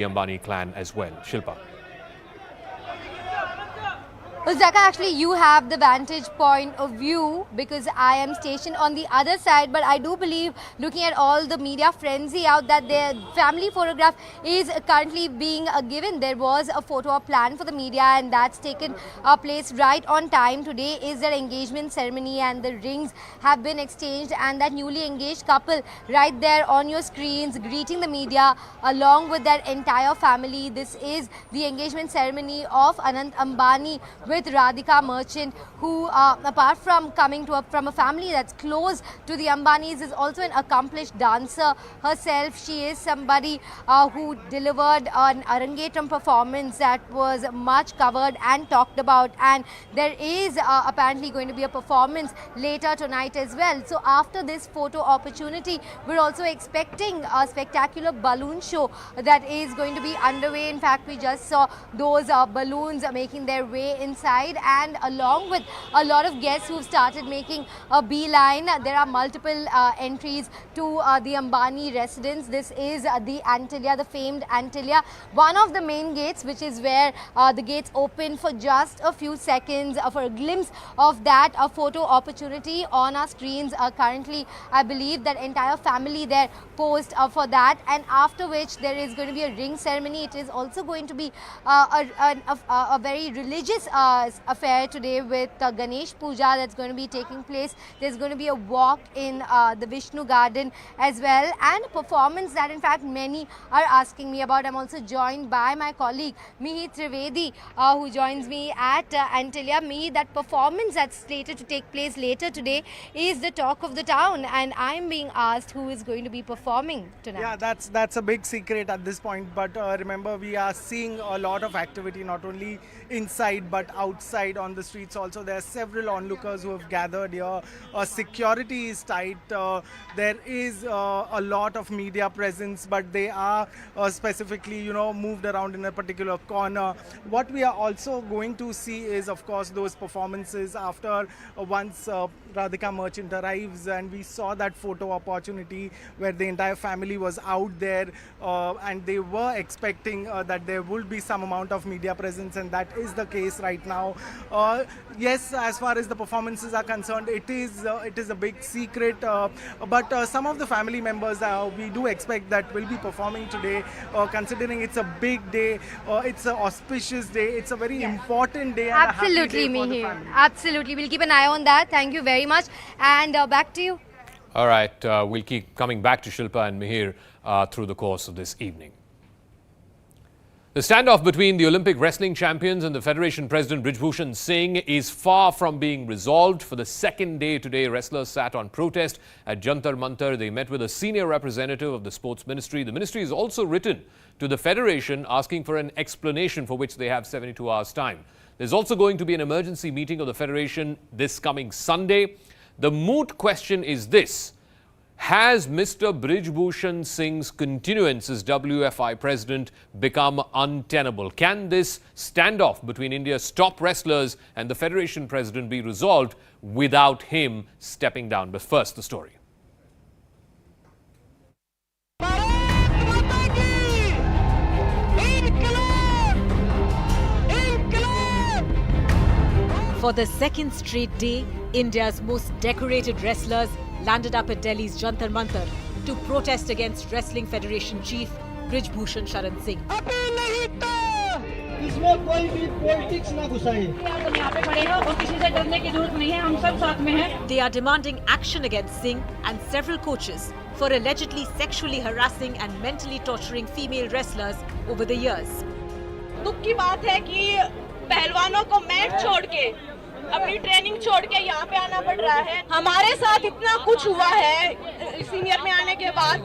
the Ambani clan as well. Shilpa. Well, Zaka, actually you have the vantage point of view because I am stationed on the other side, but I do believe, looking at all the media frenzy out, that their family photograph is currently being given. There was a photo op plan for the media and that's taken place right on time. Today is their engagement ceremony and the rings have been exchanged, and that newly engaged couple right there on your screens greeting the media along with their entire family. This is the engagement ceremony of Anant Ambani with Radhika Merchant, who apart from coming from a family that's close to the Ambanis, is also an accomplished dancer herself. She is somebody who delivered an Arangetram performance that was much covered and talked about, and there is apparently going to be a performance later tonight as well. So after this photo opportunity, we're also expecting a spectacular balloon show that is going to be underway. In fact, we just saw those balloons making their way inside, and along with a lot of guests who've started making a beeline. There are multiple entries to the Ambani residence. This is the Antilia, the famed Antilia, one of the main gates, which is where the gates open for just a few seconds. For a glimpse of that, a photo opportunity on our screens currently. I believe that entire family there posed for that, and after which there is going to be a ring ceremony. It is also going to be a very religious affair today with Ganesh Puja that's going to be taking place. There's going to be a walk in the Vishnu garden as well, and a performance that in fact many are asking me about. I'm also joined by my colleague Mihir Trivedi, who joins me at Antilia. Mihir, that performance that's slated to take place later today is the talk of the town, and I'm being asked who is going to be performing tonight. Yeah, that's a big secret at this point, but remember, we are seeing a lot of activity not only inside but outside on the streets also. There are several onlookers who have gathered here. Security is tight. There is a lot of media presence, but they are specifically, moved around in a particular corner. What we are also going to see is, of course, those performances after once Radhika Merchant arrives, and we saw that photo opportunity where the entire family was out there, and they were expecting that there would be some amount of media presence, and that is the case right now. Yes, as far as the performances are concerned, it is a big secret, but some of the family members we do expect that will be performing today, considering it's a big day, it's an auspicious day, it's a very important day. Absolutely, Mihir. Absolutely. We'll keep an eye on that. Thank you very much. And back to you. All right, we'll keep coming back to Shilpa and Mihir through the course of this evening. The standoff between the Olympic wrestling champions and the Federation President Brij Bhushan Singh is far from being resolved. For the second day today, wrestlers sat on protest at Jantar Mantar. They met with a senior representative of the Sports Ministry. The ministry has also written to the Federation asking for an explanation, for which they have 72 hours time. There's also going to be an emergency meeting of the Federation this coming Sunday. The moot question is this: has Mr. Brij Bhushan Singh's continuance as WFI president become untenable? Can this standoff between India's top wrestlers and the Federation president be resolved without him stepping down? But first, the story. For the second straight day, India's most decorated wrestlers landed up at Delhi's Jantar Mantar to protest against Wrestling Federation Chief Brij Bhushan Singh. इसमें कोई भी politics ना घुसाए। हम यहाँ पे खड़े हैं और किसी से डरने की जरूरत नहीं है, हम सब साथ में हैं। They are demanding action against Singh and several coaches for allegedly sexually harassing and mentally torturing female wrestlers over the years. दुख की बात है कि पहलवानों को मैच छोड़ के, अपनी ट्रेनिंग छोड़ के यहाँ पे आना पड़ रहा है। हमारे साथ इतना कुछ हुआ है सीनियर में आने के बाद,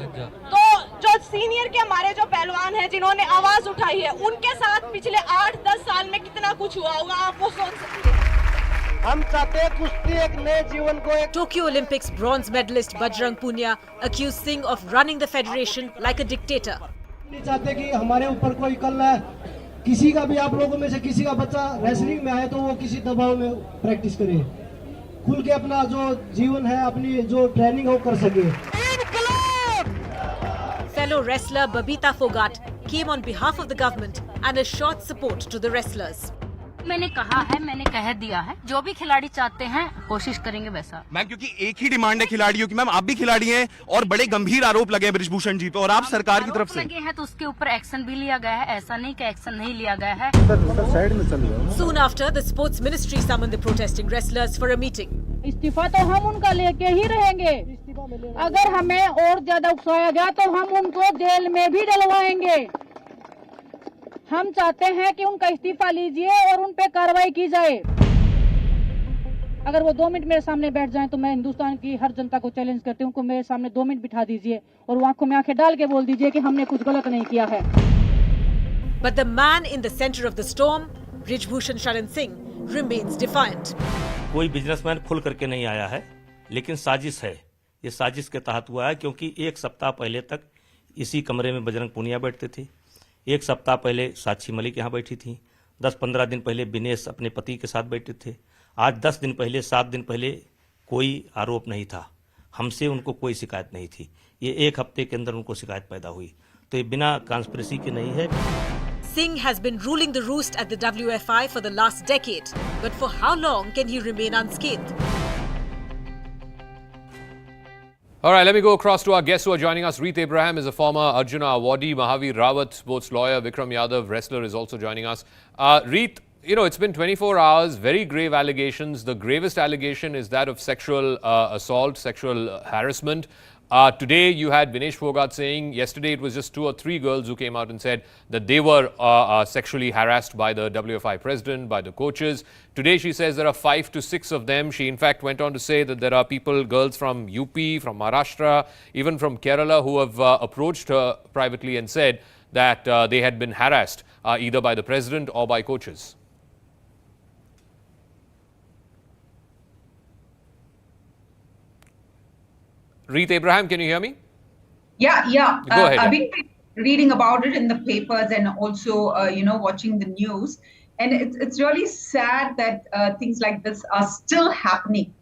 तो जो सीनियर के हमारे जो पहलवान हैं जिन्होंने आवाज उठाई है, उनके साथ पिछले 8-10 साल में कितना कुछ हुआ होगा, आप वो सोच सकते हैं। हम चाहते हैं कुश्ती एक नए जीवन को। Tokyo Olympics bronze medalist Bajrang Punia accused Singh of running the federation like a dictator. नहीं चाहते कि हमारे ऊपर कोई कल किसी का भी, आप लोगों में से किसी का बच्चा रेसलिंग में आए तो वो किसी दबाव में प्रैक्टिस करे, खुल के अपना जो जीवन है, अपनी जो ट्रेनिंग है वो कर सके। Fellow wrestler Babita Phogat came on behalf of the government and assured support to the wrestlers. मैंने कहा है, मैंने कह दिया है, जो भी खिलाड़ी चाहते हैं कोशिश करेंगे वैसा। मैम क्योंकि एक ही डिमांड है खिलाड़ियों की, मैम आप भी खिलाड़ी हैं और बड़े गंभीर आरोप लगे हैं ब्रिजभूषण जी पे और आप सरकार की तरफ से लगे हैं तो उसके ऊपर एक्शन भी लिया गया है, ऐसा नहीं कि एक्शन नहीं लिया गया है। Soon after, the sports ministry summoned the protesting wrestlers for a meeting. इस्तीफा तो हम उनका लेके ही रहेंगे। अगर हमें और ज्यादा उकसाया गया तो हम उनको जेल में भी डलवाएंगे। हम चाहते हैं कि उनका इस्तीफा लीजिए और उन पे कार्रवाई की जाए। अगर वो 2 मिनट मेरे सामने बैठ जाएं तो मैं हिंदुस्तान की हर जनता को चैलेंज करती हूँ, उनको मेरे सामने 2 मिनट बिठा दीजिए और वो आंखों में आंखें डाल के बोल दीजिए कि हमने कुछ गलत नहीं किया है। But the man in the center of the storm, Brij Bhushan Singh, remains defiant. कोई बिजनेसमैन खुल करके नहीं आया है, लेकिन साजिश है। ये साजिश के तहत हुआ है क्योंकि एक सप्ताह पहले तक इसी कमरे में बजरंग पूनिया बैठते थे। एक सप्ताह पहले साक्षी मलिक यहाँ बैठी थी। 10-15 दिन पहले विनेश अपने पति के साथ बैठे थे। आज 10 दिन पहले, 7 दिन पहले कोई आरोप नहीं था। हमसे उनको कोई शिकायत नहीं थी। ये एक हफ्ते के अंदर उनको शिकायत पैदा हुई, तो ये बिना कॉन्स्पिरेसी के नहीं है। Singh has been ruling the roost at the WFI for the last decade, but for how long can he remain unscathed? All right, let me go across to our guests who are joining us. Reet Abraham is a former Arjuna awardee. Mahayudh Rawat, sports lawyer. Vikram Yadav, wrestler, is also joining us. Reet, you know, it's been 24 hours, very grave allegations. The gravest allegation is that of sexual assault, sexual harassment. Today you had Vinesh Phogat saying, yesterday it was just 2 or 3 girls who came out and said that they were sexually harassed by the WFI president, by the coaches. Today she says there are 5 to 6 of them. She in fact went on to say that there are people, girls from UP, from Maharashtra, even from Kerala, who have approached her privately and said that they had been harassed either by the president or by coaches. Reet Abraham, can you hear me? Yeah. Go ahead. I've been reading about it in the papers and also, watching the news. And it's really sad that things like this are still happening.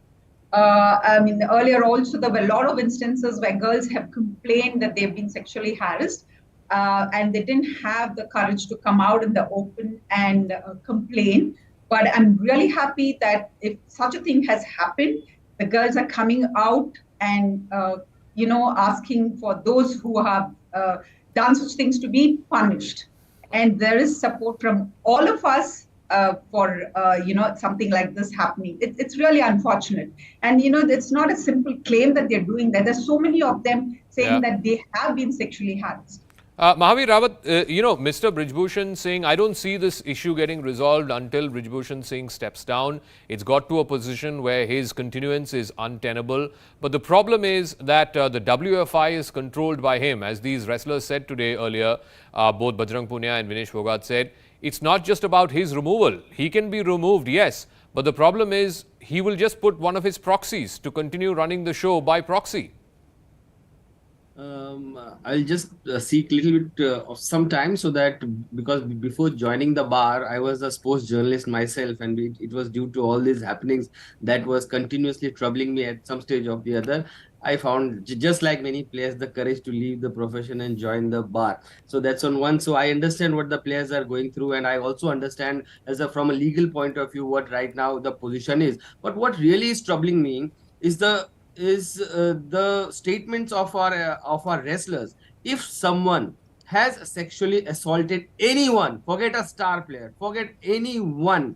I mean, earlier also there were a lot of instances where girls have complained that they've been sexually harassed, and they didn't have the courage to come out in the open and complain. But I'm really happy that if such a thing has happened, the girls are coming out and asking for those who have done such things to be punished. And there is support from all of us for something like this happening. It's really unfortunate. And it's not a simple claim that they're doing that. There's so many of them saying that they have been sexually harassed. Mahayudh Rawat, Mr. Brij Bhushan Singh, I don't see this issue getting resolved until Brij Bhushan Singh steps down. It's got to a position where his continuance is untenable. But the problem is that the WFI is controlled by him. As these wrestlers said today earlier, both Bajrang Punia and Vinesh Phogat said, it's not just about his removal. He can be removed, yes. But the problem is he will just put one of his proxies to continue running the show by proxy. I'll just seek a little bit of some time, so that, because before joining the bar, I was a sports journalist myself, and it was due to all these happenings that was continuously troubling me at some stage or the other. I found, just like many players, the courage to leave the profession and join the bar. So that's on one. So I understand what the players are going through, and I also understand from a legal point of view what right now the position is. But what really is troubling me is the statements of our wrestlers. If someone has sexually assaulted anyone, forget a star player, forget anyone,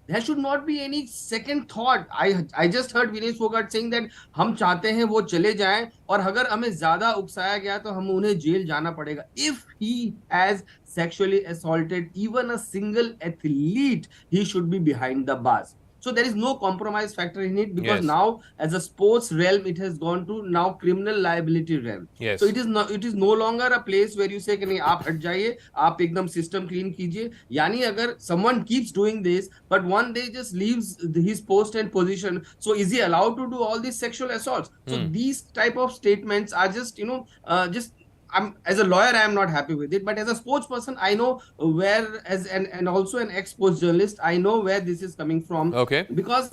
there should not be any second thought. I just heard Vinesh Phogat saying that हम चाहते हैं वो चले जाएं, और अगर हमें ज्यादा उकसाया गया तो हम उन्हें जेल जाना पड़ेगा. If he has sexually assaulted even a single athlete, he should be behind the bars. So there is no compromise factor in it, because now, as a sports realm, it has gone to now criminal liability realm. Yes. So it is no longer a place where you say कि नहीं आप हट जाइए, आप एकदम system clean कीजिए. यानी अगर someone keeps doing this, but one day just leaves his post and position, so is he allowed to do all these sexual assaults? So these type of statements are just as a lawyer, I am not happy with it. But as a sports person, I know where, and also an ex-sports journalist, I know where this is coming from. Okay. Because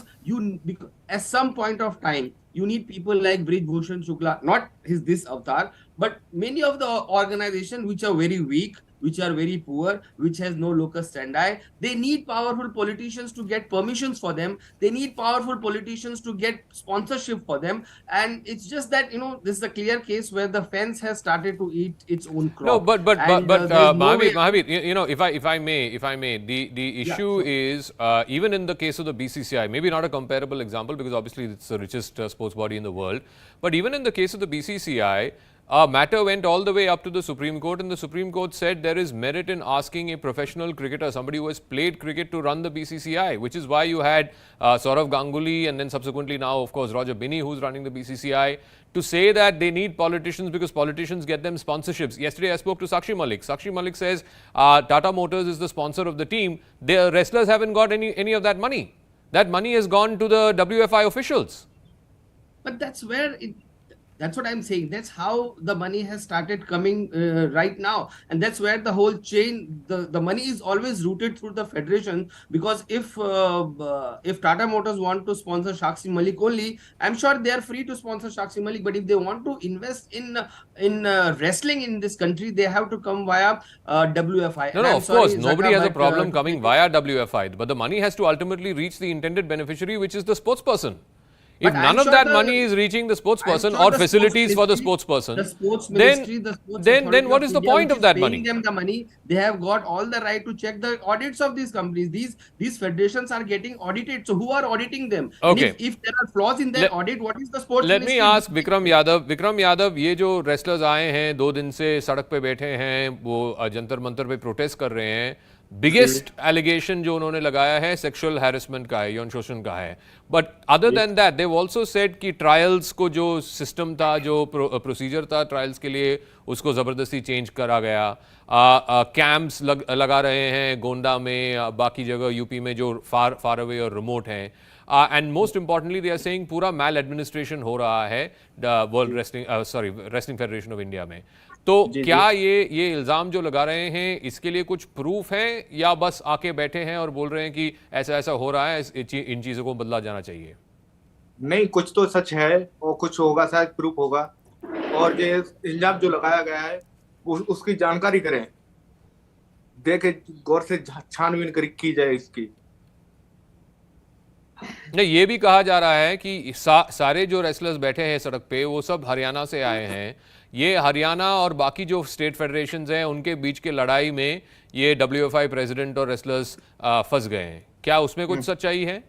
at some point of time, you need people like Brij Bhushan Shukla, not this avatar, but many of the organizations which are very weak, which are very poor, which has no locus standi. They need powerful politicians to get permissions for them. They need powerful politicians to get sponsorship for them. And it's just that, this is a clear case where the fence has started to eat its own crop. No, but there's no way. Mahavir, if I may, the issue is even in the case of the BCCI, maybe not a comparable example because obviously it's the richest sports body in the world, but even in the case of the BCCI, matter went all the way up to the Supreme Court, and the Supreme Court said there is merit in asking a professional cricketer, somebody who has played cricket, to run the BCCI, which is why you had Saurav Ganguly and then subsequently now, of course, Roger Binney, who's running the BCCI, to say that they need politicians because politicians get them sponsorships. Yesterday, I spoke to Sakshi Malik. Sakshi Malik says Tata Motors is the sponsor of the team. The wrestlers haven't got any of that money. That money has gone to the WFI officials. But that's where that's what I'm saying. That's how the money has started coming right now. And that's where the whole chain, the money is always routed through the federation. Because if Tata Motors want to sponsor Sakshi Malik only, I'm sure they are free to sponsor Sakshi Malik. But if they want to invest in wrestling in this country, they have to come via WFI. No, of course, nobody has a problem coming via WFI. But the money has to ultimately reach the intended beneficiary, which is the sportsperson. If none of that money is reaching the sportsperson or facilities for the sportsperson, then what is the point of that money? Them the money, they have got all the right to check the audits of these companies. These federations are getting audited. So who are auditing them? Okay. If there are flaws in their audit, what is the sports Let me ask Vikram Yadav. Vikram Yadav, ये जो wrestlers आए हैं 2 दिन से सड़क पे बैठे हैं, वो जंतर मंतर पे प्रोटेस्ट कर रहे हैं. बिगेस्ट एलिगेशन जो उन्होंने लगाया है सेक्सुअल हैरेसमेंट का है, यौन शोषण का है. But other than that they also said कि ट्रायल्स को जो सिस्टम था, जो प्रोसीजर था ट्रायल्स के लिए, उसको ज़बरदस्ती चेंज करा गया. कैंप्स लगा रहे हैं गोंडा में, बाकी जगह यूपी में जो फार अवे और रिमोट हैं. And most importantly they are saying पूरा मैल एडमिनिस्ट्रेशन हो रहा है world wrestling federation of India में. तो क्या ये इल्ज़ाम जो लगा रहे हैं इसके लिए कुछ प्रूफ है या बस आके बैठे हैं और बोल रहे हैं कि ऐसा ऐसा हो रहा है, इन चीज़ों को बदला जाना चाहिए? नहीं, कुछ तो सच है और कुछ होगा, शायद प्रूफ होगा. और ये इल्जाम जो लगाया गया है उसकी जानकारी करें, देखे गौर से छानबीन की जाए इसकी. नहीं, ये भी कहा जा रहा है कि सारे जो रेसलर्स बैठे हैं सड़क पे वो सब हरियाणा से आए हैं. ये हरियाणा और बाकी जो स्टेट फेडरेशंस हैं उनके बीच के लड़ाई में ये WFI प्रेसिडेंट और रेसलर्स फंस गए हैं. क्या उसमें कुछ सच्चाई है?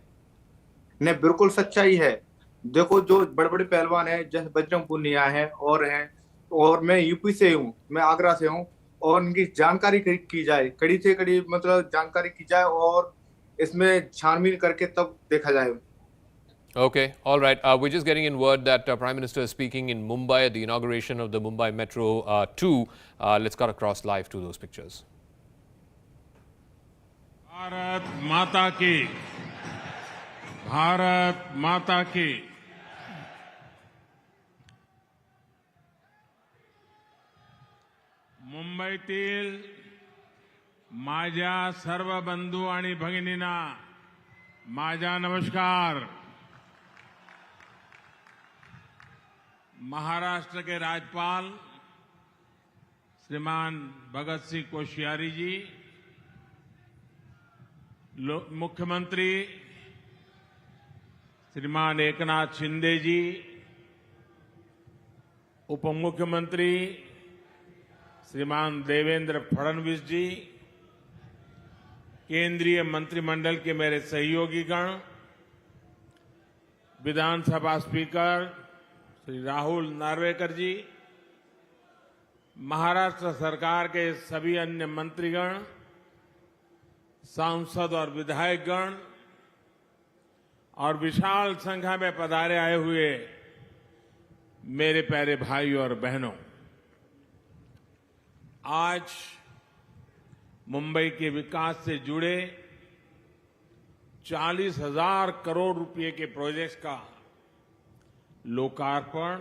नहीं, बिल्कुल सच्चाई है. देखो, जो बड़े बड़े पहलवान हैं जैसे बजरंग पुनिया हैं और मैं यूपी से हूँ, मैं आगरा से हूँ, और उनकी जानकारी की जाए, कड़ी से कड़ी मतलब जानकारी की जाए और इसमें छानबीन करके तब देखा जाए. Okay, all right. We're just getting in word that Prime Minister is speaking in Mumbai at the inauguration of the Mumbai Metro 2. Let's cut across live to those pictures. Bharat माता की, भारत माता की. मुंबईतील माझ्या सर्व बंधू आणि भगिनींना माझा नमस्कार. महाराष्ट्र के राज्यपाल श्रीमान भगत सिंह कोश्यारी जी, मुख्यमंत्री श्रीमान एकनाथ शिंदे जी, उप मुख्यमंत्री श्रीमान देवेंद्र फडणवीस जी, केंद्रीय मंत्रिमंडल के मेरे सहयोगीगण, विधानसभा स्पीकर श्री राहुल नार्वेकर जी, महाराष्ट्र सरकार के सभी अन्य मंत्रीगण, सांसद और विधायकगण और विशाल संख्या में पधारे आए हुए मेरे प्यारे भाई और बहनों, आज मुंबई के विकास से जुड़े 40,000 करोड़ रुपए के प्रोजेक्ट्स का लोकार्पण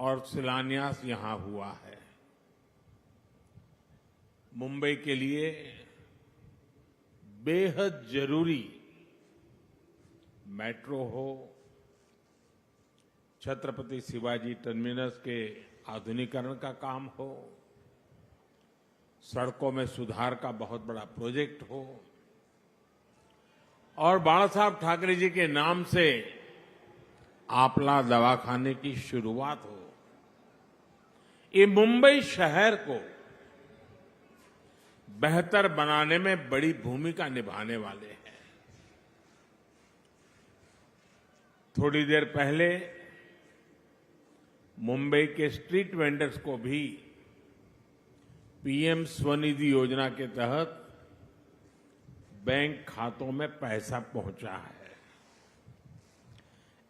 और शिलान्यास यहां हुआ है. मुंबई के लिए बेहद जरूरी मेट्रो हो, छत्रपति शिवाजी टर्मिनस के आधुनिकीकरण का काम हो, सड़कों में सुधार का बहुत बड़ा प्रोजेक्ट हो और बाला साहब ठाकरे जी के नाम से आपला दवाखाने की शुरुआत हो। ये मुंबई शहर को बेहतर बनाने में बड़ी भूमिका निभाने वाले हैं। थोड़ी देर पहले मुंबई के स्ट्रीट वेंडर्स को भी पीएम स्वनिधि योजना के तहत बैंक खातों में पैसा पहुंचा है।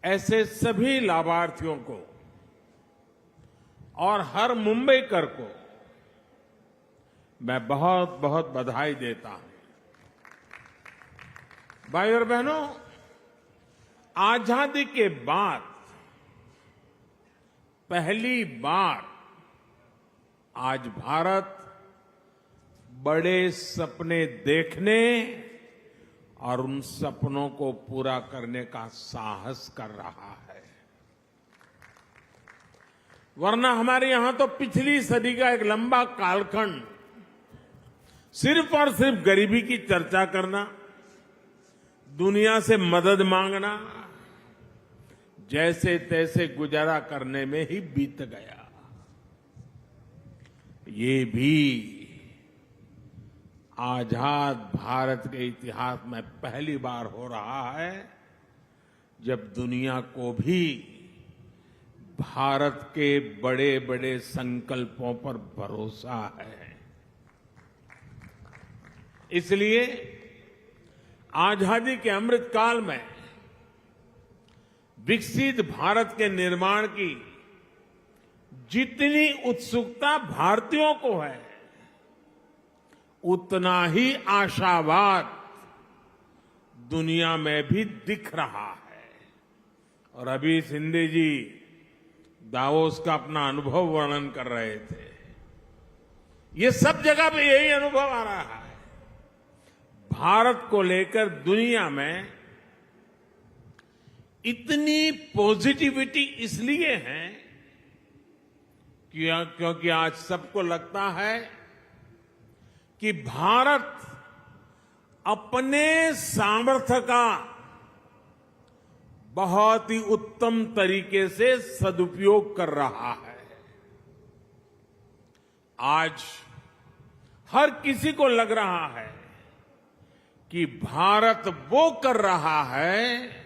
ऐसे सभी लाभार्थियों को और हर मुंबईकर को मैं बहुत बहुत बधाई देता हूं। भाई और बहनों, आजादी के बाद पहली बार आज भारत बड़े सपने देखने और उन सपनों को पूरा करने का साहस कर रहा है। वरना हमारे यहां तो पिछली सदी का एक लंबा कालखंड सिर्फ और सिर्फ गरीबी की चर्चा करना, दुनिया से मदद मांगना, जैसे तैसे गुजारा करने में ही बीत गया। ये भी आजाद भारत के इतिहास में पहली बार हो रहा है जब दुनिया को भी भारत के बड़े बड़े संकल्पों पर भरोसा है। इसलिए आजादी के अमृत काल में विकसित भारत के निर्माण की जितनी उत्सुकता भारतीयों को है, उतना ही आशावाद दुनिया में भी दिख रहा है। और अभी सिंधे जी दावोस का अपना अनुभव वर्णन कर रहे थे। ये सब जगह पे यही अनुभव आ रहा है। भारत को लेकर दुनिया में इतनी पॉजिटिविटी इसलिए है क्योंकि आज सबको लगता है कि भारत अपने सामर्थ्य का बहुत ही उत्तम तरीके से सदुपयोग कर रहा है। आज हर किसी को लग रहा है कि भारत वो कर रहा है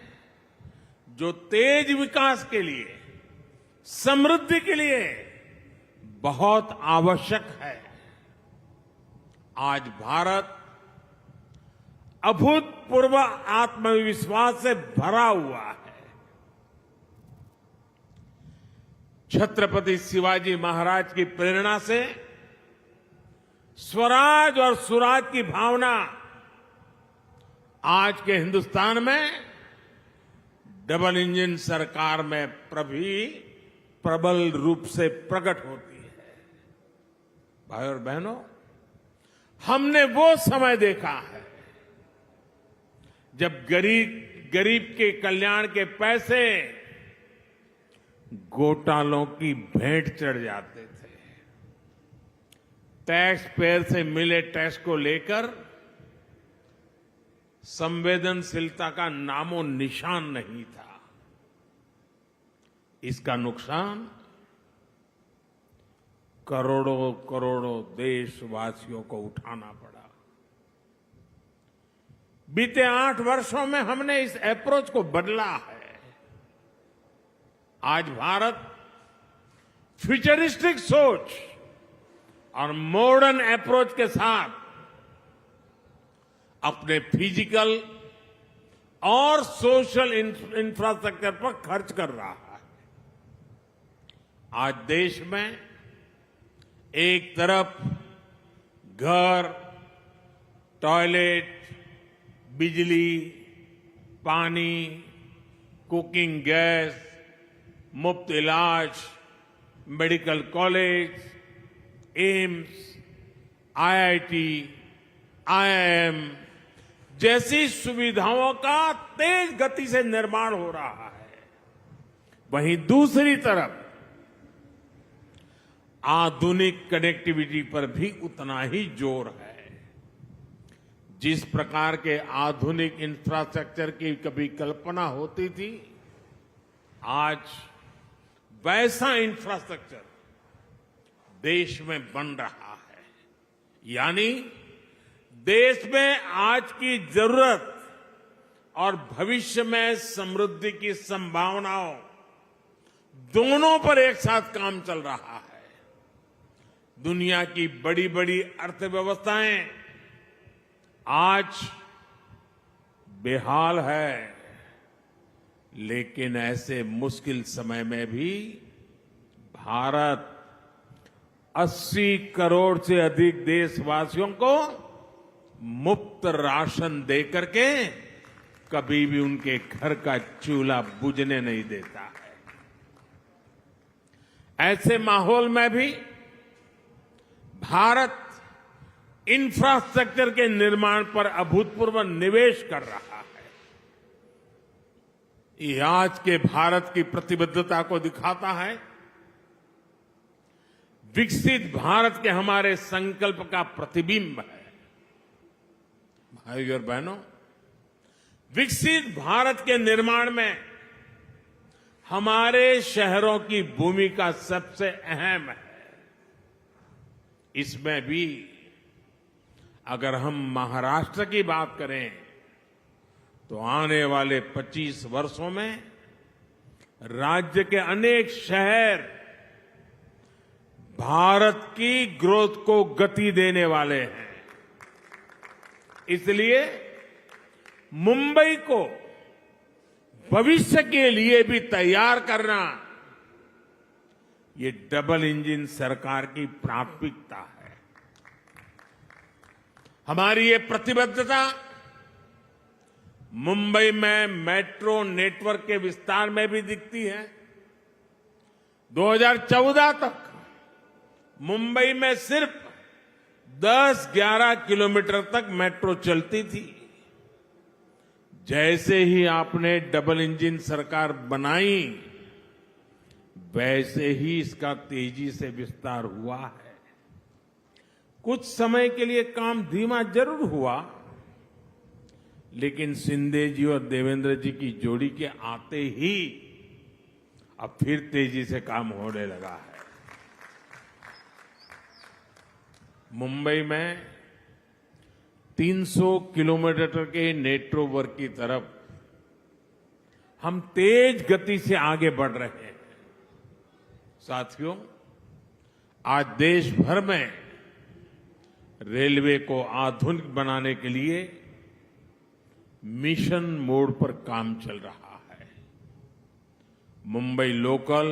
जो तेज विकास के लिए, समृद्धि के लिए बहुत आवश्यक है। आज भारत अभूतपूर्व आत्मविश्वास से भरा हुआ है। छत्रपति शिवाजी महाराज की प्रेरणा से स्वराज और सुराज की भावना आज के हिंदुस्तान में डबल इंजन सरकार में प्रबल रूप से प्रकट होती है। भाई और बहनों, हमने वो समय देखा है जब गरीब के कल्याण के पैसे घोटालों की भेंट चढ़ जाते थे। टैक्स पेयर से मिले टैक्स को लेकर संवेदनशीलता का नामो निशान नहीं था। इसका नुकसान करोड़ों करोड़ों देशवासियों को उठाना पड़ा। बीते 8 वर्षों में हमने इस अप्रोच को बदला है। आज भारत फ्यूचरिस्टिक सोच और मॉडर्न अप्रोच के साथ अपने फिजिकल और सोशल इंफ्रास्ट्रक्चर पर खर्च कर रहा है। आज देश में एक तरफ घर, टॉयलेट, बिजली, पानी, कुकिंग गैस, मुफ्त इलाज, medical college, AIIMS, IIT, IIM जैसी सुविधाओं का तेज गति से निर्माण हो रहा है। वहीं दूसरी तरफ आधुनिक कनेक्टिविटी पर भी उतना ही जोर है। जिस प्रकार के आधुनिक इंफ्रास्ट्रक्चर की कभी कल्पना होती थी, आज वैसा इंफ्रास्ट्रक्चर देश में बन रहा है। यानी देश में आज की जरूरत और भविष्य में समृद्धि की संभावनाओं दोनों पर एक साथ काम चल रहा है। दुनिया की बड़ी बड़ी अर्थव्यवस्थाएं आज बेहाल है, लेकिन ऐसे मुश्किल समय में भी भारत 80 करोड़ से अधिक देशवासियों को मुफ्त राशन देकर के कभी भी उनके घर का चूल्हा बुझने नहीं देता है। ऐसे माहौल में भी भारत इंफ्रास्ट्रक्चर के निर्माण पर अभूतपूर्व निवेश कर रहा है। ये आज के भारत की प्रतिबद्धता को दिखाता है। विकसित भारत के हमारे संकल्प का प्रतिबिंब है। भाइयों और बहनों, विकसित भारत के निर्माण में हमारे शहरों की भूमिका सबसे अहम है। इसमें भी अगर हम महाराष्ट्र की बात करें तो आने वाले 25 वर्षों में राज्य के अनेक शहर भारत की ग्रोथ को गति देने वाले हैं। इसलिए मुंबई को भविष्य के लिए भी तैयार करना ये डबल इंजन सरकार की प्राथमिकता है। हमारी ये प्रतिबद्धता मुंबई में मेट्रो नेटवर्क के विस्तार में भी दिखती है। 2014 तक मुंबई में सिर्फ 10-11 किलोमीटर तक मेट्रो चलती थी। जैसे ही आपने डबल इंजन सरकार बनाई, वैसे ही इसका तेजी से विस्तार हुआ है। कुछ समय के लिए काम धीमा जरूर हुआ, लेकिन शिंदे जी और देवेंद्र जी की जोड़ी के आते ही अब फिर तेजी से काम होने लगा है। मुंबई में 300 किलोमीटर के नेटवर्क की तरफ हम तेज गति से आगे बढ़ रहे हैं। साथियों, आज देश भर में रेलवे को आधुनिक बनाने के लिए मिशन मोड पर काम चल रहा है। मुंबई लोकल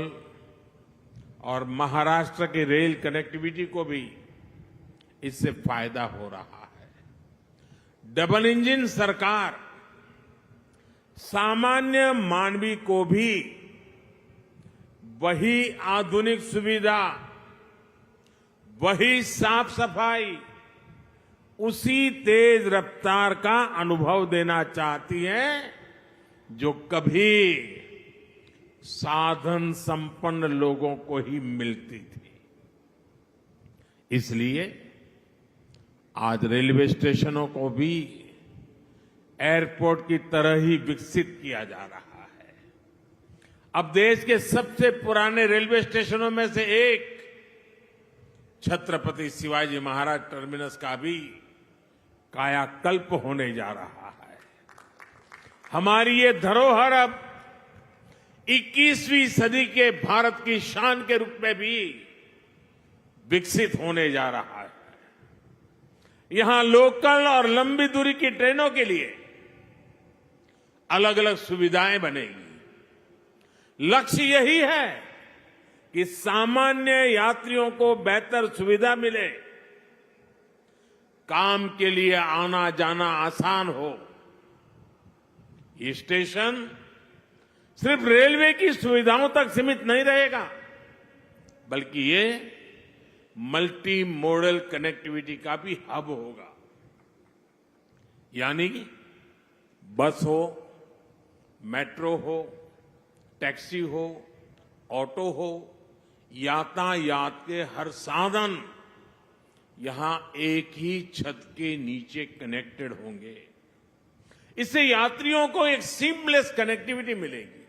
और महाराष्ट्र की रेल कनेक्टिविटी को भी इससे फायदा हो रहा है। डबल इंजन सरकार सामान्य मानवी को भी वही आधुनिक सुविधा, वही साफ सफाई, उसी तेज रफ्तार का अनुभव देना चाहती है जो कभी साधन संपन्न लोगों को ही मिलती थी। इसलिए आज रेलवे स्टेशनों को भी एयरपोर्ट की तरह ही विकसित किया जा रहा है। अब देश के सबसे पुराने रेलवे स्टेशनों में से एक छत्रपति शिवाजी महाराज टर्मिनस का भी कायाकल्प होने जा रहा है। हमारी ये धरोहर अब 21वीं सदी के भारत की शान के रूप में भी विकसित होने जा रहा है। यहां लोकल और लंबी दूरी की ट्रेनों के लिए अलग अलग सुविधाएं बनेगी। लक्ष्य यही है कि सामान्य यात्रियों को बेहतर सुविधा मिले, काम के लिए आना जाना आसान हो। ये स्टेशन सिर्फ रेलवे की सुविधाओं तक सीमित नहीं रहेगा, बल्कि ये मल्टी मॉडल कनेक्टिविटी का भी हब होगा। यानी बस हो, मेट्रो हो, टैक्सी हो, ऑटो हो यातायात के हर साधन यहां एक ही छत के नीचे कनेक्टेड होंगे। इससे यात्रियों को एक सीमलेस कनेक्टिविटी मिलेगी।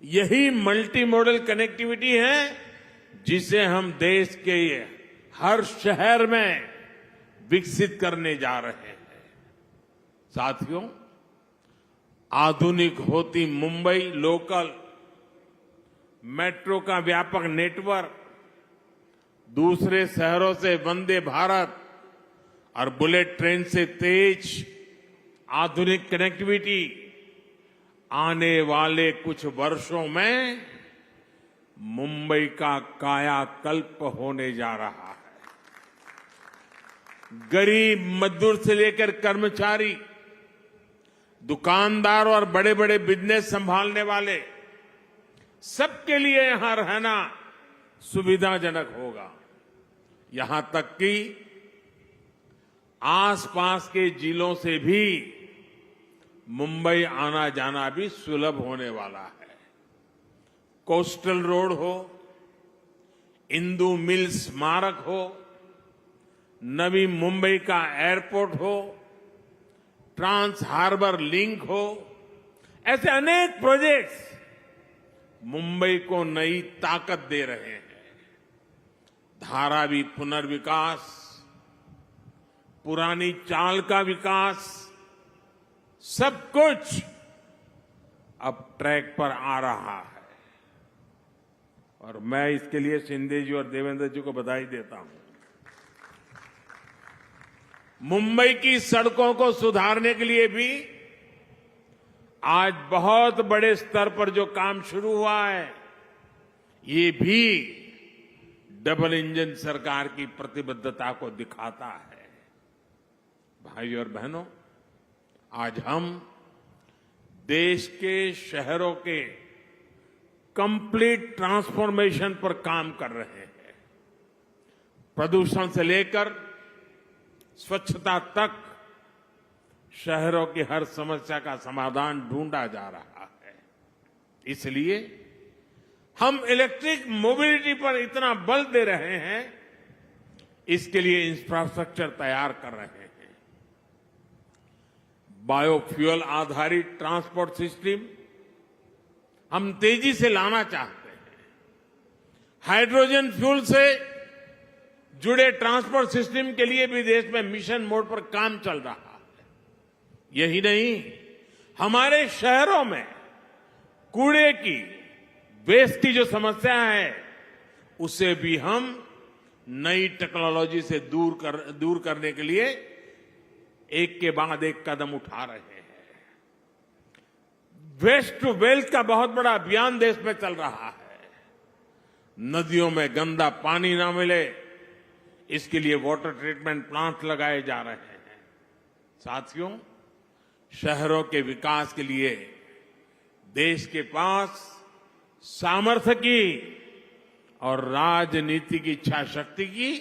यही मल्टी मॉडल कनेक्टिविटी है जिसे हम देश के हर शहर में विकसित करने जा रहे हैं। साथियों, आधुनिक होती मुंबई लोकल मेट्रो का व्यापक नेटवर्क, दूसरे शहरों से वंदे भारत और बुलेट ट्रेन से तेज आधुनिक कनेक्टिविटी आने वाले कुछ वर्षों में मुंबई का कायाकल्प होने जा रहा है। गरीब मजदूर से लेकर कर्मचारी, दुकानदार और बड़े बड़े बिजनेस संभालने वाले सबके लिए यहां रहना सुविधाजनक होगा। यहां तक कि आसपास के जिलों से भी मुंबई आना जाना भी सुलभ होने वाला है। कोस्टल रोड हो, इंदू मिल स्मारक हो, नवी मुंबई का एयरपोर्ट हो, ट्रांस हार्बर लिंक हो, ऐसे अनेक प्रोजेक्ट्स मुंबई को नई ताकत दे रहे हैं। धारावी पुनर्विकास, पुरानी चाल का विकास, सब कुछ अब ट्रैक पर आ रहा है और मैं इसके लिए शिंदे जी और देवेंद्र जी को बधाई देता हूं। मुंबई की सड़कों को सुधारने के लिए भी आज बहुत बड़े स्तर पर जो काम शुरू हुआ है, ये भी डबल इंजन सरकार की प्रतिबद्धता को दिखाता है। भाई और बहनों, आज हम देश के शहरों के कंप्लीट ट्रांसफॉर्मेशन पर काम कर रहे हैं। प्रदूषण से लेकर स्वच्छता तक शहरों की हर समस्या का समाधान ढूंढा जा रहा है। इसलिए हम इलेक्ट्रिक मोबिलिटी पर इतना बल दे रहे हैं, इसके लिए इंफ्रास्ट्रक्चर तैयार कर रहे हैं। बायोफ्यूल आधारित ट्रांसपोर्ट सिस्टम हम तेजी से लाना चाहते हैं। हाइड्रोजन फ्यूल से जुड़े ट्रांसपोर्ट सिस्टम के लिए भी देश में मिशन मोड पर काम चल रहा है। यही नहीं, हमारे शहरों में कूड़े की, वेस्ट की जो समस्या है, उसे भी हम नई टेक्नोलॉजी से दूर करने के लिए एक के बाद एक कदम उठा रहे हैं। वेस्ट टू वेल्थ का बहुत बड़ा अभियान देश में चल रहा है। नदियों में गंदा पानी ना मिले, इसके लिए वाटर ट्रीटमेंट प्लांट लगाए जा रहे हैं। साथियों, शहरों के विकास के लिए देश के पास सामर्थ्य की और राजनीति की इच्छा शक्ति की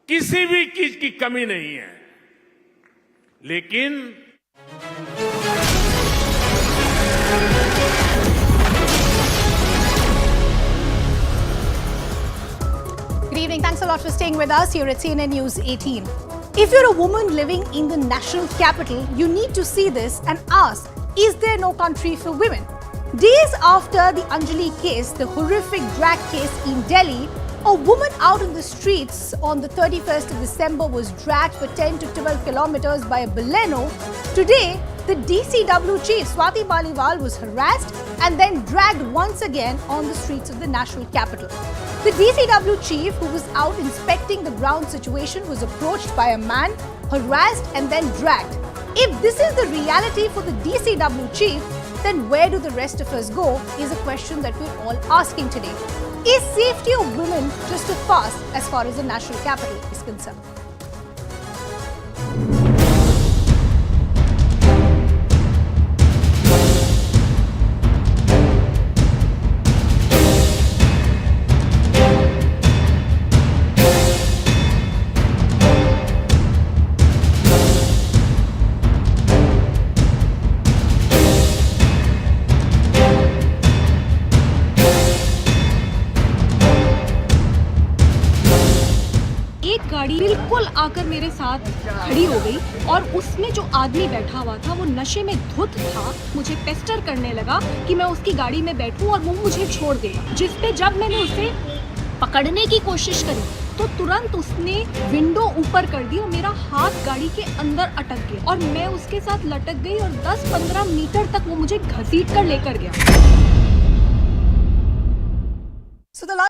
किसी भी चीज की कमी नहीं है। लेकिन Good evening. Thanks a lot for staying with us here at CNN News 18. If you're a woman living in the national capital, you need to see this and ask, is there no country for women? Days after the Anjali case, the horrific drag case in Delhi, a woman out in the streets on the 31st of December was dragged for 10 to 12 kilometers by a Baleno. Today, the DCW chief, Swati Baliwal, was harassed and then dragged once again on the streets of the national capital. The DCW chief, who was out inspecting the ground situation, was approached by a man, harassed and then dragged. If this is the reality for the DCW chief, then where do the rest of us go is a question that we're all asking today. Is safety of women just a farce as far as the national capital is concerned? आकर मेरे साथ खड़ी हो गई और उसमें जो आदमी बैठा हुआ था वो नशे में धुत था, मुझे पेस्टर करने लगा कि मैं उसकी गाड़ी में बैठूं और वो मुझे छोड़ देगा। जिस पे जब मैंने उसे पकड़ने की कोशिश करी तो तुरंत उसने विंडो ऊपर कर दी और मेरा हाथ गाड़ी के अंदर अटक गया और मैं उसके साथ लटक गई और 10-15 मीटर तक वो मुझे घसीट कर लेकर गया। So the